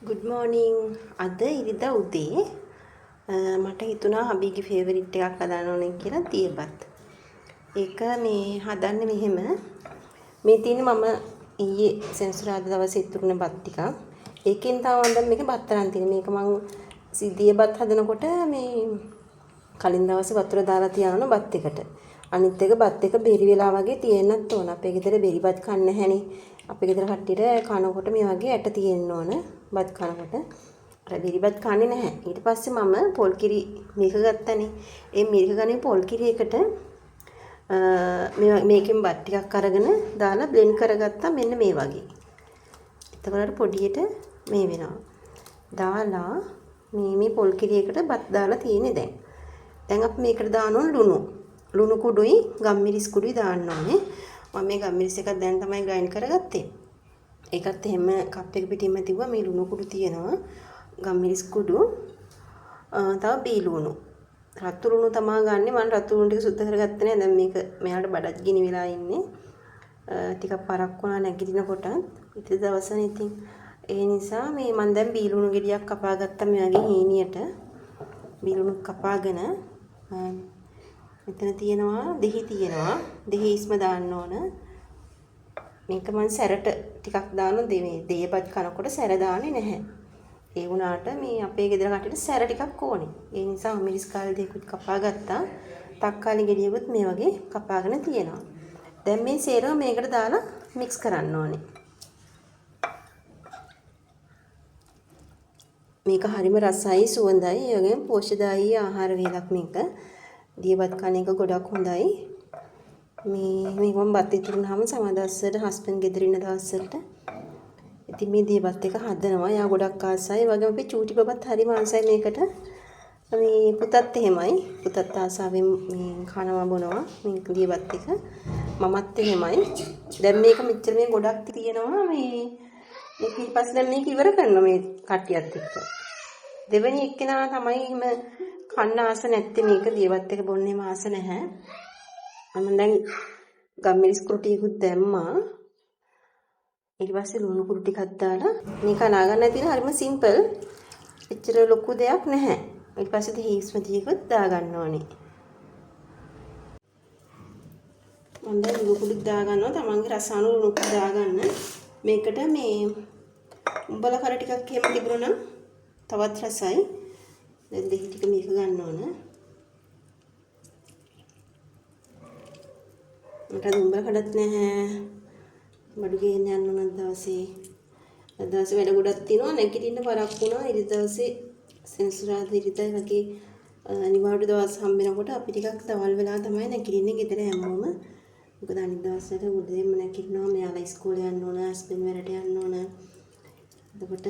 Good මෝනිං. අද ඉරිදා උදේ මට හිතුණා හබීගේ ෆේවරිට් එකක් හදන්න ඕනේ කියලා තියපත්. ඒක මේ හදන්නේ මෙහෙම. මේ තියෙන්නේ මම ඊයේ සෙන්සුරාදා දවසේ ඉතුරුන බත් ටික. ඒකෙන් තමයි මම මේක බත් තරන් තියෙන්නේ. මේක මම සිදියේ බත් හදනකොට මේ කලින් දවසේ වතුර දාලා තියාන බත් එකට. අනිත් එක බත් එක බෙරි වෙලා වගේ තියෙන්නත් ඕන. අපේ ගෙදර බෙරි බත් කන්නේ නැහැනේ. අපේ ගෙදර කට්ටියට කනකොට මේ වගේ ඇට තියෙන්න ඕන බත් කනකොට. අර බෙරි බත් කන්නේ නැහැ. ඊට පස්සේ මම පොල් කිරි මේක ගත්තනේ. ඒ මේක ගන්නේ පොල් කිරි එකට මේකෙන් බත් ටිකක් අරගෙන දාලා බ්ලෙන්ඩ් කරගත්තා මෙන්න මේ වගේ. එතකොට පොඩියට මේ වෙනවා. දාලා මේ පොල් කිරි එකට බත් දාලා තියෙන්නේ දැන්. දැන් අපි මේකට දාන ඕන ලුණු. ලුණු කුඩුයි ගම්මිරිස් කුඩුයි දාන්න ඕනේ. මම මේ ගම්මිරිස් එකක් දැන් තමයි ග්‍රයින්ඩ් කරගත්තේ. ඒකත් එහෙම කප් එක පිටින්ම තිබ්බා මේ ලුණු කුඩු තියෙනවා. ගම්මිරිස් කුඩු තව බී ලුණු. රතු ලුණු තමයි ගන්නෙ. මම රතු ලුණු ටික සුද්ධ කරගත්තේ නෑ. දැන් මේක මෙයාට බඩත් ගිනි වෙලා ඉන්නේ. ටිකක් පරක් වුණා නැගිටිනකොට. ඉතින් දවසනේ ඉතින් ඒ නිසා මේ මම දැන් බී ලුණු ගෙඩියක් කපා ගත්තා මේ වගේ හීනියට. බී ලුණු කපාගෙන මෙතන තියෙනවා දෙහි තියෙනවා. දෙහි ඉස්ම දාන්න ඕන. මේක මම සැරට ටිකක් දාන දෙයපත් කනකොට සැර දාන්නේ නැහැ. ඒ වුණාට මේ අපේ ගෙදර කට්ටියට සැර ටිකක් ඕනේ. ඒ නිසා මිරිස් කාලේ දෙකුත් කපා ගත්තා. තක්කාලි ගෙඩියකුත් මේ වගේ කපාගෙන තියෙනවා. දැන් මේ සේරම මේකට දාලා මික්ස් කරන්න ඕනේ. මේක හරිම රසයි සුවඳයි. ඒ වගේම පෝෂ්‍යදායී ආහාර වේලක් මේක. දියබත් කන එක ගොඩක් හොඳයි. මේක මම බත් ඉතුරුනහම සමදස්සට හස්බන්ඩ් ගෙදර ඉන්න දවස්වලට ඉතින් මේ දියබත් එක හදනවා. යා ගොඩක් ආසයි. වගේම අපි චූටි බබත් හරිම ආසයි මේකට. මේ පුතත් එහෙමයි. පුතත් ආසාවෙන් මේ කනවා බොනවා මේ දියබත් එක. මමත් එහෙමයි. දැන් මේක මෙච්චර මේ ගොඩක් තියෙනවා මේ ඊට පස්සේ දැන් මේක ඉවර කරනවා මේ කට්ටියත් එක්ක. දෙවෙනි එක්කෙනා තමයි එහෙම කන්න ආස නැත්තේ මේක දියවත් එක බොන්නේම ආස නැහැ. මම දැන් ගම්මිරිස් කුඩු ටිකකුත් දැම්මා. ඊට පස්සේ ලුණු කුඩු ටිකක් දාලා මේක අනා ගන්න තියෙන හරිම සිම්පල්. එච්චර ලොකු දෙයක් නැහැ. ඊට පස්සේ දෙහිස්ම ටිකකුත් දා ගන්න ඕනේ. මම දැන් ලුණු කුඩු දා ගන්නවා. තමන්ගේ රස අනුව ලුණු කුඩු දා ගන්න. මේකට මේ උඹලා කර ටිකක් එහෙම තිබුණා නම් තවත් රසයි. දැන් දෙහි ටික මේක ගන්න ඕන. මට දුම්බර කඩත් නැහැ. බඩු ගේන්න යන්න ඕන දවසේ. අද දවසේ වැඩ ගොඩක් තියෙනවා. නැගිටින්න පරක් වුණා. ඊට දවසේ සෙන්සුරාදා ඉරිදා වගේ අනිවාර්ය දවස් හම්බ වෙනකොට අපි ටිකක් දවල් වෙලා තමයි නැගිටින්නේ ගෙදර හැමෝම. මොකද අනිත් දවස්වල උදේම නැගිටිනවා. මෙයාලා ඉස්කෝලේ යන්න ඕන, හස්බන්ඩ් වැඩට යන්න ඕන. එතකොට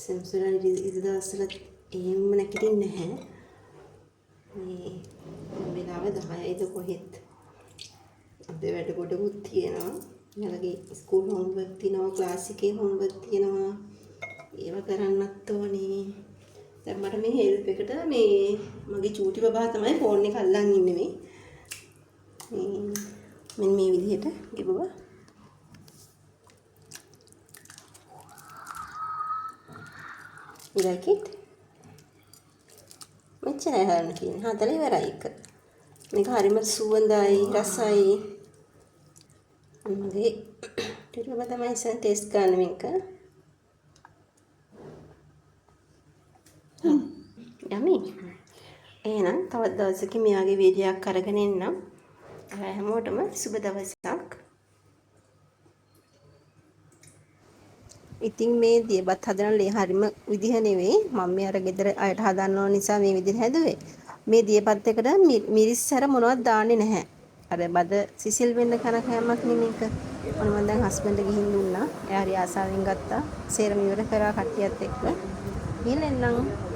සෙන්සුරාදා ඉරිදා දවස්වල එහෙම නැගිටින්නේ නැහැ. මේ වෙලාව 10යිද කොහෙත්. අද වැඩ ගොඩකුත් තියෙනවා. මෙයාලගේ ස්කූල් හෝම්වර්ක් තියෙනවා, ක්ලාස් එකේ හෝම්වර්ක් තියෙනවා. ඒව කරන්නත් ඕනේ. දැන් මට මේ හෙල්ප් එකට මේ මගේ චූටි බබා තමයි ෆෝන් එක අල්ලන් ඉන්නේ මේ. මෙන්න මේ විදිහට ගිබුවා. You like it? මෙච්චරයි හදන්න තියෙන්නේ. හදලා ඉවරයි එක. මේක හරිම සුවඳයි, රසයි. මගේ ටිකම තමයි ඉතින් ටෙස්ට් ගන්න මේක. යමි. එහෙනම් තවත් දවසකින් මෙයාගේ වීඩියෝ එකක් අරගෙන එන්නම්. හැමෝටම සුබ දවසක්. ඉතින් මේ දියබත් හදන ලේ හරිම විදිහ නෙවෙයි. මම මේ අර ගෙදර අයට හදන්න ඕන නිසා මේ විදිහට හැදුවේ. මේ දියබත් එකට මිරිස් සැර මොනවද දාන්නේ නැහැ. අර බද සිසිල් වෙන්න කන කෑමක් නෙමේක. මම දැන් හස්බන්ඩ් ගිහින් දුන්නා. එයා හරි ආසාවෙන් ගත්තා. සේරම ඉවර කරා කට්ටියත් එක්ක. ගිහලා එන්නම්.